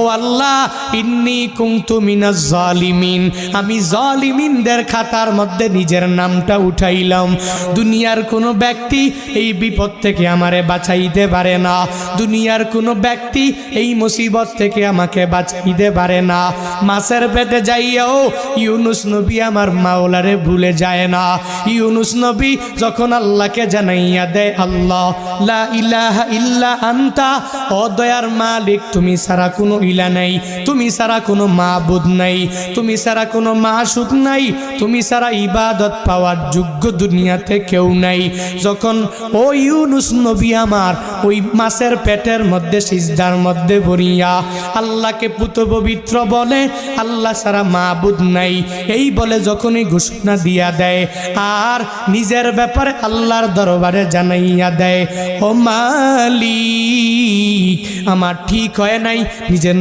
ও আল্লাহ, ইন্নী কুনতু মিনাজ জালিমিন, আমি জালিমিনদের খাতার মধ্যে নিজের নামটা উঠাইলাম। দুনিয়ার কোনো ব্যক্তি এই বিপদ থেকে আমারে বাঁচাইতে পারে না, দুনিয়ার কোনো ব্যক্তি এই মুসিবত থেকে আমাকে বাঁচাইতে পারে না। মাছের পেটে যাইয়াও ইউনুস নবী আমার মাওলারে ভুলে যায় না। ইউনুস নবী যখন আল্লাহকে জানাইয়া দেয়, আল্লাহ লা ইলাহা ইল্লা আনতা, ও দয়ার মালিক তুমি ছাড়া কোনো ইলা নাই, তুমি ছাড়া কোনো মাবুদ নাই, তুমি ছাড়া কোনো মাশুক নাই, তুমি ছাড়া ইবাদত পাওয়ার যোগ্য দুনিয়াতে কেউ নাই। যখন ও ইউনুস নবী আমার ওই মাছের পেটের মধ্যে সিজদার মধ্যে পড়িয়া আল্লাহকে পুত পবিত্র বলে, আল্লাহ ছাড়া মাবুদ নাই এই বলে যখনই ঘোষণা দিয়া দেয় আর নিজের ব্যাপারে আল্লাহর দরবারে জানাইয়া দেয়, ও মালিক আমার ঠিক হয় নাই, নিজের